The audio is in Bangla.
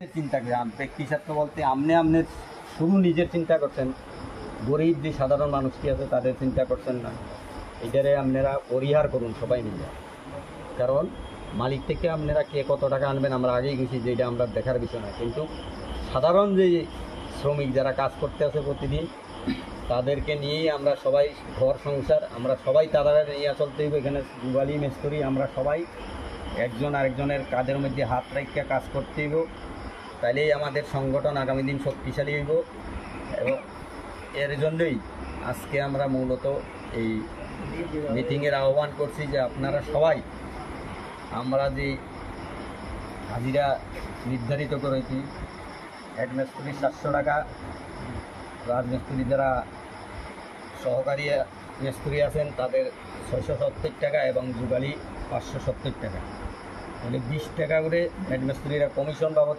চিন্তা করি ব্যক্তি স্বার্থ বলতে আপনি শুধু নিজের চিন্তা করছেন, গরিব যে সাধারণ মানুষ কি আছে তাদের চিন্তা করছেন না। এটারে আপনারা পরিহার করুন সবাই মিলে, কারণ মালিক থেকে আপনারা কে কত টাকা আনবেন আমরা আগেই গেছি যে এটা আমরা দেখার বিষয় না, কিন্তু সাধারণ যে শ্রমিক যারা কাজ করতে আছে প্রতিদিন তাদেরকে নিয়েই আমরা সবাই ঘর সংসার আমরা সবাই তারা নিয়ে চলতে হইব। এখানে দুবালি মেস্তরি আমরা সবাই একজন আরেকজনের কাজের মধ্যে হাত রেখে কাজ করতে হইব, তাইলেই আমাদের সংগঠন আগামী দিন শক্তিশালী হইব। এবং এর জন্যই আজকে আমরা মূলত এই মিটিংয়ের আহ্বান করছি যে আপনারা সবাই আমরা যে হাজিরা নির্ধারিত করেছি, হেডমিস্ত্রি 700 টাকা, রাজমিস্ত্রি যারা সহকারী মিস্ত্রি আছেন তাদের 670 টাকা এবং যুগালি 570 টাকা, মানে 20 টাকা করে হেডমিস্ত্রিরা কমিশন বাবদ